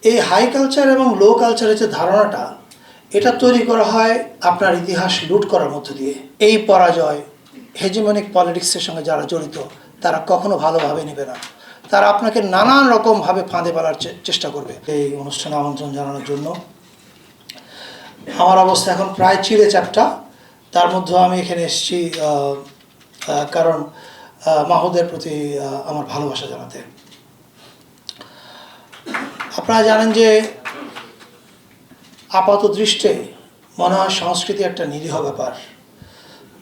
এই high culture এবং লো কালচারের যে ধারণাটা, এটা তৈরি করা হয় আপনার ইতিহাস লুট করার মধ্য দিয়ে। এই পরাজয় হেজিমনিক পলিটিক্সের সঙ্গে যারা জড়িত তারা কখনো ভালোভাবে নেবে না, তারা আপনাকে নানান রকমভাবে ফাঁদে ফেলার চেষ্টা করবে। এই অনুষ্ঠানে আমন্ত্রণ জানানোর জন্য আমার অবস্থা এখন প্রায় চিড়ে চ্যাপ্টা। তার মধ্যেও আমি এখানে এসেছি কারণ মাহুদের প্রতি আমার ভালোবাসা জানাতে। আপনারা জানেন যে আপাত দৃষ্টে মনে হয় সংস্কৃতি একটা নিরীহ ব্যাপার,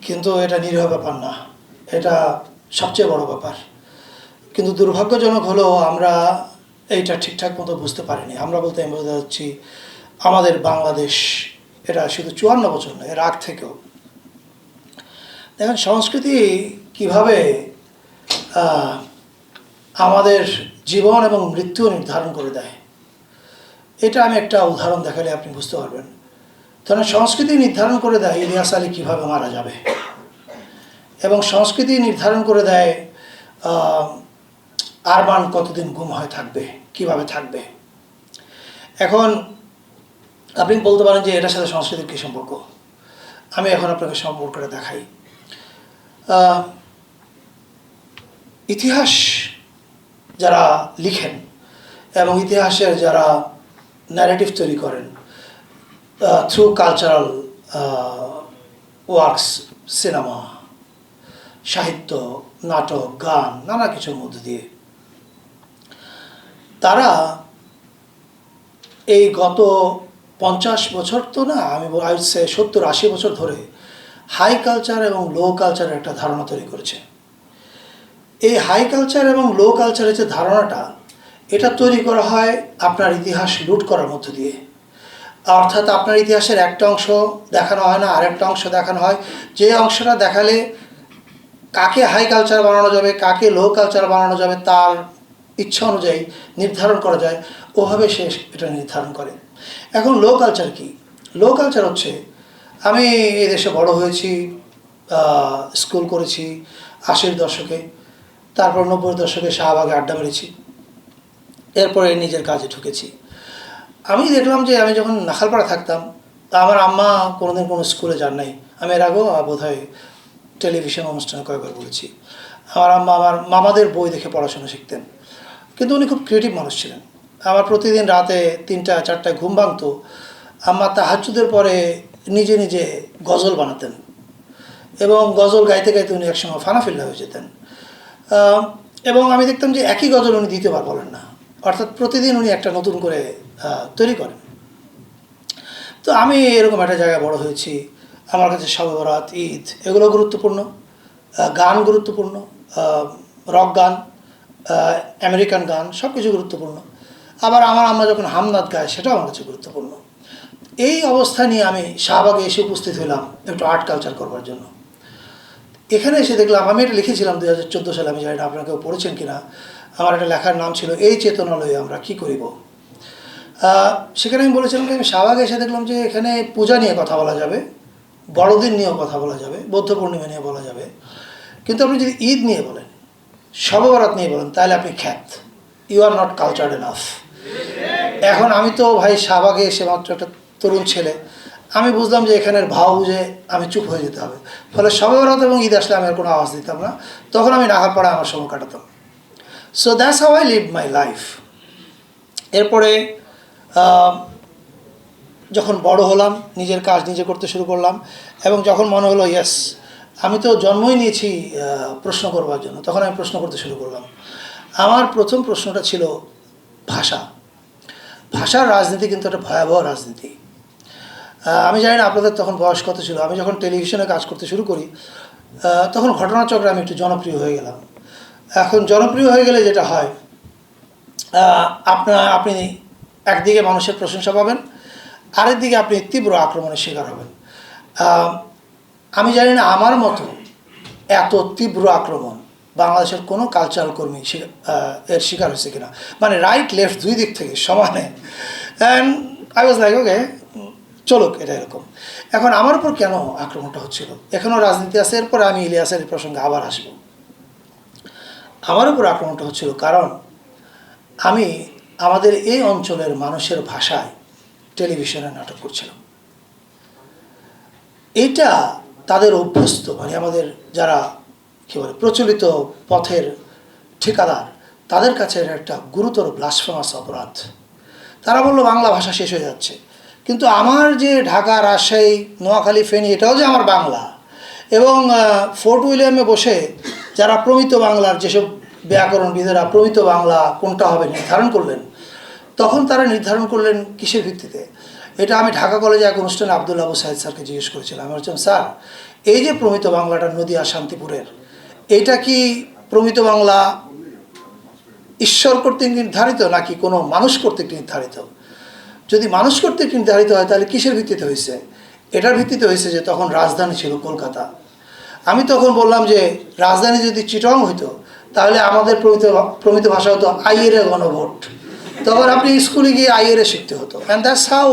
কিন্তু এটা নিরীহ ব্যাপার না, এটা সবচেয়ে বড় ব্যাপার। কিন্তু দুর্ভাগ্যজনক হলেও আমরা এইটা ঠিকঠাক মতো বুঝতে পারিনি। আমরা বলতে আমি বোঝা যাচ্ছি আমাদের বাংলাদেশ, এটা শুধু 54 বছর নয়, এর আগ থেকেও দেখেন সংস্কৃতি কিভাবে আমাদের জীবন এবং মৃত্যু নির্ধারণ করে দেয়। এটা আমি একটা উদাহরণ দেখালে আপনি বুঝতে পারবেন। কারণ সংস্কৃতি নির্ধারণ করে দেয় ইলিয়াস আলী কীভাবে মারা যাবে, এবং সংস্কৃতি নির্ধারণ করে দেয় আরমান কতদিন গুম হয়ে থাকবে, কিভাবে থাকবে। এখন আপনি বলতে পারেন যে এটার সাথে সংস্কৃতির কী সম্পর্ক। আমি এখন আপনাকে সম্পর্কটা দেখাই। ইতিহাস যারা লিখেন এবং ইতিহাসের যারা ন্যারেটিভ তৈরি করেন থ্রু কালচারাল ওয়ার্কস, সিনেমা, সাহিত্য, নাটক, গান, নানা কিছুর মধ্য দিয়ে, তারা এই গত 50 বছর তো না, আমি বলছি 70-80 বছর ধরে হাই কালচার এবং লো কালচারের একটা ধারণা তৈরি করেছে। এই হাই কালচার এবং লো কালচারের যে ধারণাটা, এটা তৈরি করা হয় আপনার ইতিহাস লুট করার মধ্য দিয়ে। অর্থাৎ আপনার ইতিহাসের একটা অংশ দেখানো হয় না, আরেকটা অংশ দেখানো হয়। যে অংশটা দেখালে কাকে হাই কালচার বানানো যাবে, কাকে লো কালচার বানানো যাবে, তার ইচ্ছা অনুযায়ী নির্ধারণ করা যায়, ওভাবে সে এটা নির্ধারণ করে। এখন লো কালচার কি? লো কালচার হচ্ছে, আমি এই দেশে বড় হয়েছি, স্কুল করেছি 80-র দশকে, তারপর 90-র দশকে শাহবাগে আড্ডা মেরেছি, এরপরে নিজের কাজে ঢুকেছি। আমি দেখলাম যে আমি যখন নাখালপাড়া থাকতাম, তা আমার আম্মা কোনোদিন কোনো স্কুলে যান নাই। আমি এর আগেও বোধহয় টেলিভিশন অনুষ্ঠানে কয়েকবার বলেছি। আমার আম্মা আমার মামাদের বই দেখে পড়াশোনা শিখতেন, কিন্তু উনি খুব ক্রিয়েটিভ মানুষ ছিলেন। আমার প্রতিদিন রাতে 3টা-4টায় ঘুম ভাঙতো। আম্মা তাহাজ্জুদের পরে নিজে নিজে গজল বানাতেন, এবং গজল গাইতে গাইতে উনি একসময় ফানাফিল্লা হয়ে যেতেন। এবং আমি দেখতাম যে একই গজল উনি দ্বিতীয়বার বলেন না, অর্থাৎ প্রতিদিন উনি একটা নতুন করে তৈরি করেন। তো আমি এরকম একটা জায়গায় বড় হয়েছি। আমার কাছে শবে বরাত, ঈদ এগুলো গুরুত্বপূর্ণ, গান গুরুত্বপূর্ণ, রক গান, আমেরিকান গান, সব কিছু গুরুত্বপূর্ণ। আবার আমরা যখন হামনাদ গায় সেটাও আমার কাছে গুরুত্বপূর্ণ। এই অবস্থা নিয়ে আমি শাহবাগে এসে উপস্থিত হলাম একটু আর্ট কালচার করবার জন্য। এখানে এসে দেখলাম, আমি এটা লিখেছিলাম 2014 সালে, আমি জানি না আপনারা কেউ পড়েছেন কিনা। আমার একটা লেখার নাম ছিল এই চেতনালয়ে আমরা কি করিব। সেখানে আমি বলেছিলাম যে আমি শাহবাগে এসে দেখলাম যে এখানে পূজা নিয়ে কথা বলা যাবে, বড়দিন নিয়েও কথা বলা যাবে, বৌদ্ধ পূর্ণিমা নিয়ে বলা যাবে, কিন্তু আপনি যদি ঈদ নিয়ে বলেন, শবে বরাত নিয়ে বলেন, তাহলে আপনি খ্যাত, you are not cultured enough. এখন আমি তো ভাই শাহবাগে এসে মাত্র একটা তরুণ ছেলে, আমি বুঝলাম যে এখানের ভাও বুঝে আমি চুপ হয়ে যেতে হবে। ফলে শবে বরাত এবং ঈদ আসলে আমি আর কোনো আওয়াজ দিতাম না। তখন আমি নাগালপাড়ায় আমার সময় কাটাতাম। So that's how I live my life. এরপরে যখন বড় হলাম, নিজের কাজ নিজে করতে শুরু করলাম, এবং যখন মনে হলো ইয়েস, আমি তো জন্মই নিয়েছি প্রশ্ন করবার জন্য, তখন আমি প্রশ্ন করতে শুরু করলাম। আমার প্রথম প্রশ্নটা ছিল ভাষা। ভাষার রাজনীতি কিন্তু একটা ভয়াবহ রাজনীতি। আমি জানি না আপনাদের তখন বয়স কত ছিল। আমি যখন টেলিভিশনে কাজ করতে শুরু করি, তখন ঘটনাচক্রে আমি একটু জনপ্রিয় হয়ে গেলাম। এখন জনপ্রিয় হয়ে গেলে যেটা হয়, আপনি একদিকে মানুষের প্রশংসা পাবেন, আরেকদিকে আপনি তীব্র আক্রমণের শিকার হবেন। আমি জানি না আমার মতো এত তীব্র আক্রমণ বাংলাদেশের কোনো কালচারাল কর্মী এর শিকার হয়েছে কিনা, মানে রাইট লেফট দুই দিক থেকে সমানে। And I was like okay, চলুক এটা এরকম। এখন আমার উপর কেন আক্রমণটা হচ্ছিল, এখনও রাজনীতি আছে, এরপরে আমি ইলিয়াসের প্রসঙ্গে আবার আসব। আমার উপর আক্রমণটা হচ্ছিল কারণ আমি আমাদের এই অঞ্চলের মানুষের ভাষায় টেলিভিশনে নাটক করছিলাম। এটা তাদের অভ্যস্ত, মানে আমাদের যারা কী বলে প্রচলিত পথের ঠিকাদার, তাদের কাছে এটা একটা গুরুতর ব্লাসফেমাস অপরাধ। তারা বললো বাংলা ভাষা শেষ হয়ে যাচ্ছে, কিন্তু আমার যে ঢাকা, রাজশাহী, নোয়াখালী, ফেনী, এটাও যে আমার বাংলা। এবং ফোর্ট উইলিয়ামে বসে যারা প্রমিত বাংলার যেসব ব্যাকরণবিদেরা প্রমিত বাংলা কোনটা হবে নির্ধারণ করলেন, তখন তারা নির্ধারণ করলেন কিসের ভিত্তিতে? এটা আমি ঢাকা কলেজে এক অনুষ্ঠানে আবদুল্লাহ আবু সাইদ স্যারকে জিজ্ঞেস করেছিলাম। আমি বলছিলাম, স্যার, এই যে প্রমিত বাংলাটা নদিয়া শান্তিপুরের, এটা কি প্রমিত বাংলা ঈশ্বর কর্তৃক নির্ধারিত নাকি কোনো মানুষ কর্তৃক নির্ধারিত? যদি মানুষ কর্তৃক নির্ধারিত হয় তাহলে কিসের ভিত্তিতে হয়েছে? এটার ভিত্তিতে হয়েছে যে তখন রাজধানী ছিল কলকাতা। আমি তখন বললাম যে রাজধানী যদি চিটং হইতো তাহলে আমাদের প্রমিত ভাষা হতো আইয়েরে গণভোট। তখন আপনি স্কুলে গিয়ে আইয়েরে শিখতে হতো। And that's how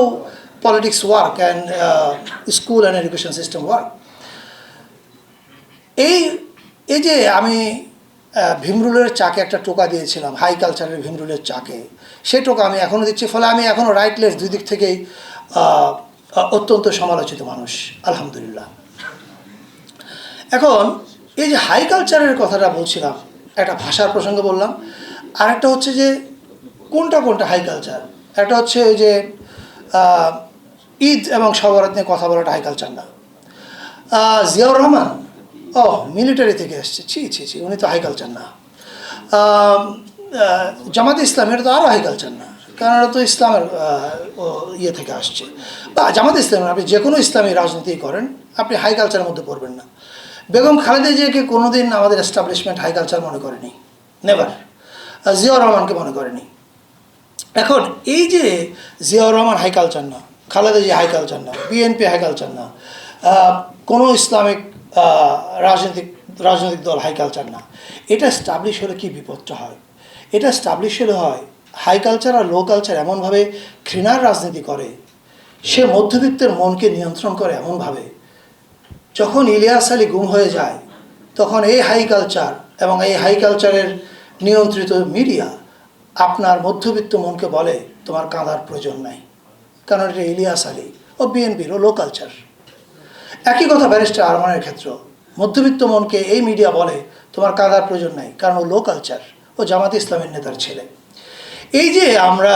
politics work and school and education system work. এই যে আমি ভীমরুলের চাকে একটা টোকা দিয়েছিলাম, হাই কালচারের ভীমরুলের চাকে, সেই টোকা আমি এখনও দিচ্ছি। ফলে আমি এখনও রাইটলেস, দুই দিক থেকেই অত্যন্ত সমালোচিত মানুষ, আলহামদুলিল্লাহ। এখন এই যে হাই কালচারের কথাটা বলছিলাম, একটা ভাষার প্রসঙ্গে বললাম, আর একটা হচ্ছে যে কোনটা হাই কালচার। একটা হচ্ছে ওই যে ঈদ এবং সবরাত নিয়ে কথা বলাটা হাই কালচার না। জিয়াউর রহমান মিলিটারি থেকে এসছে, ছি, উনি তো হাই কালচার না। জামাতে ইসলাম, এটা তো আরও হাই কালচার না, কারণ এটা তো ইসলামের ইয়ে থেকে আসছে। বা জামাতে ইসলাম, আপনি যে কোনো ইসলামী রাজনীতি করেন, আপনি হাই কালচারের মধ্যে পড়বেন না। বেগম খালেদা জিয়াকে কোনোদিন আমাদের এস্টাবলিশমেন্ট হাই কালচার মনে করেনি, নেভার। জিয়াউর রহমানকে মনে করেনি। এখন এই যে জিয়াউর রহমান হাই কালচার না, খালেদা জিয়া হাই কালচার না, বিএনপি হাই কালচার না, কোনো ইসলামিক রাজনৈতিক দল হাই কালচার না, এটা স্টাবলিশ হলে কি বিপদটা হয়? এটা স্টাবলিশ হলে হয় হাই কালচার আর লো কালচার এমনভাবে ঘৃণার রাজনীতি করে, সে মধ্যবিত্তের মনকে নিয়ন্ত্রণ করে এমনভাবে, যখন ইলিয়াস আলী গুম হয়ে যায় তখন এই হাই কালচার এবং এই হাই কালচারের নিয়ন্ত্রিত মিডিয়া আপনার মধ্যবিত্ত মনকে বলে তোমার কাঁদার প্রয়োজন নাই, কারণ এটা ইলিয়াস আলী ও বিএনপির ও লো কালচার। একই কথা ব্যারিস্টার আরমানের ক্ষেত্র, মধ্যবিত্ত মনকে এই মিডিয়া বলে তোমার কাঁদার প্রয়োজন নাই, কারণ ও লো কালচার, ও জামাতে ইসলামের নেতার ছেলে। এই যে আমরা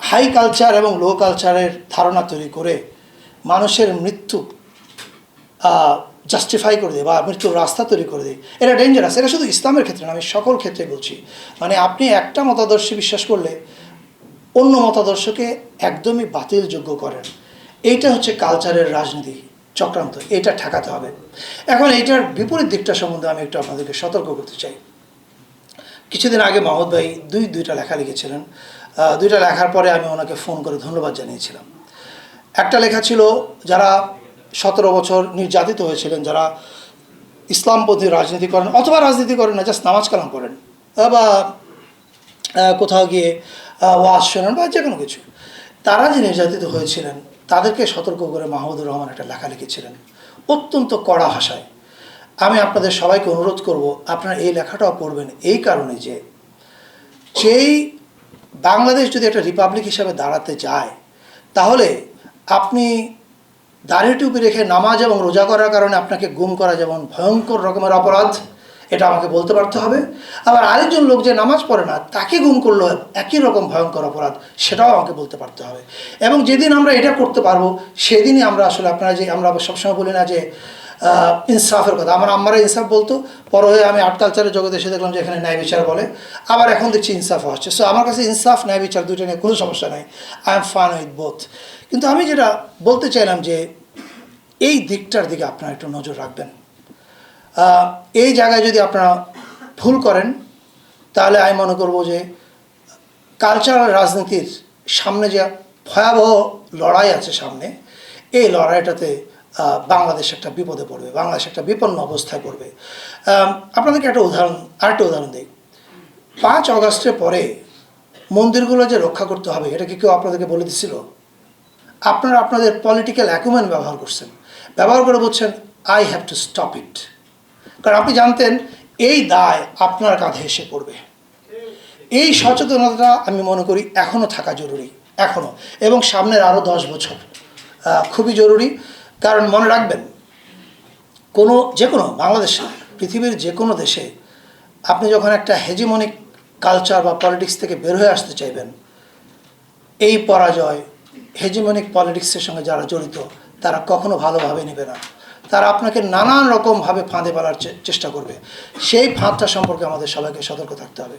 হাই কালচার এবং লো কালচারের ধারণা তৈরি করে মানুষের মৃত্যু জাস্টিফাই করে দিই বা মৃত্যুর রাস্তা তৈরি করে দিই, এটা ডেঞ্জারাস। এটা শুধু ইসলামের ক্ষেত্রে না, আমি সকল ক্ষেত্রে বলছি। মানে আপনি একটা মতাদর্শে বিশ্বাস করলে অন্য মতাদর্শকে একদমই বাতিলযোগ্য করেন, এইটা হচ্ছে কালচারের রাজনীতি চক্রান্ত, এটা ঠেকাতে হবে। এখন এইটার বিপরীত দিকটা সম্বন্ধে আমি একটু আপনাদেরকে সতর্ক করতে চাই। কিছুদিন আগে মাহমুদ ভাই দুইটা লেখা লিখেছিলেন। দুইটা লেখার পরে আমি ওনাকে ফোন করে ধন্যবাদ জানিয়েছিলাম। একটা লেখা ছিল যারা 17 বছর নির্যাতিত হয়েছিলেন, যারা ইসলামপন্থী রাজনীতি করেন অথবা রাজনীতি করেন না, জাস্ট নামাজ কালাম করেন বা কোথাও গিয়ে ওয়াজ শোনেন বা যে কোনো কিছু, তারা যে নির্যাতিত হয়েছিলেন তাদেরকে সতর্ক করে মাহমুদুর রহমান একটা লেখা লিখেছিলেন অত্যন্ত কড়া ভাষায়। আমি আপনাদের সবাইকে অনুরোধ করব আপনারা এই লেখাটাও পড়বেন, এই কারণে যে যেই বাংলাদেশ যদি একটা রিপাবলিক হিসাবে দাঁড়াতে যায়, তাহলে আপনি দাড়ি টুপি রেখে নামাজ এবং রোজা করার কারণে আপনাকে গুম করা যেমন ভয়ঙ্কর রকমের অপরাধ, এটা আমাকে বলতে পারতে হবে। আবার আরেকজন লোক যে নামাজ পড়ে না তাকে গুম করলো একই রকম ভয়ঙ্কর অপরাধ, সেটাও আমাকে বলতে পারতে হবে। এবং যেদিন আমরা এটা করতে পারবো সেদিনই আমরা আসলে, আপনারা যে আমরা সবসময় বলি না যে ইনসাফের কথা, আমার আম্মারা ইনসাফ বলতো, পরে হয়ে আমি আর্ট কালচারের জগতে এসে দেখলাম যে এখানে ন্যায় বিচার বলে, আবার এখন দেখছি ইনসাফও আসছে। সো আমার কাছে ইনসাফ ন্যায় বিচার দুইটা নিয়ে কোনো সমস্যা নেই, I am fun with both. কিন্তু আমি যেটা বলতে চাইলাম যে এই দিকটার দিকে আপনারা একটু নজর রাখবেন। এই জায়গায় যদি আপনারা ভুল করেন তাহলে আমি মনে করব যে কালচারাল রাজনীতির সামনে যে ভয়াবহ লড়াই আছে সামনে, এই লড়াইটাতে বাংলাদেশ একটা বিপদে পড়বে, বাংলাদেশ একটা বিপন্ন অবস্থায় পড়বে। আপনাদেরকে আরেকটা উদাহরণ দিই। 5 অগস্টের পরে মন্দিরগুলো যে রক্ষা করতে হবে, এটা কি কেউ আপনাদেরকে বলে দিছিল? আপনারা আপনাদের পলিটিক্যাল অ্যাকুমেন্ট ব্যবহার করে বলছেন I have to stop it, কারণ আপনি জানতেন এই দায় আপনার কাঁধে এসে পড়বে। এই সচেতনতা আমি মনে করি এখনও থাকা জরুরি, এখনও, এবং সামনের আরও 10 বছর খুবই জরুরি। কারণ মনে রাখবেন, যে কোনো বাংলাদেশে, পৃথিবীর যে কোনো দেশে আপনি যখন একটা হেজিমনিক কালচার বা পলিটিক্স থেকে বের হয়ে আসতে চাইবেন, এই পরাজয় হেজিমনিক পলিটিক্সের সঙ্গে যারা জড়িত তারা কখনো ভালোভাবে নেবে না। তারা আপনাকে নানান রকমভাবে ফাঁদে ফেলার চেষ্টা করবে। সেই ফাঁদটা সম্পর্কে আমাদের সবাইকে সতর্ক থাকতে হবে।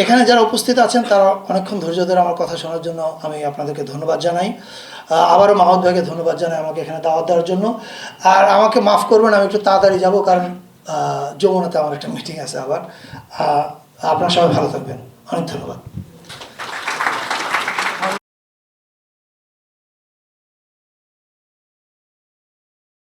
এখানে যারা উপস্থিত আছেন তারা অনেকক্ষণ ধৈর্য ধরে আমার কথা শোনার জন্য আমি আপনাদেরকে ধন্যবাদ জানাই। আবারও মাহমুদ ভাইকে ধন্যবাদ জানাই আমাকে এখানে দাওয়াত দেওয়ার জন্য। আর আমাকে মাফ করবেন, আমি একটু তাড়াতাড়ি যাব, কারণ যমুনাতে আমার একটা মিটিং আছে আবার। আপনারা সবাই ভালো থাকবেন, অনেক ধন্যবাদ।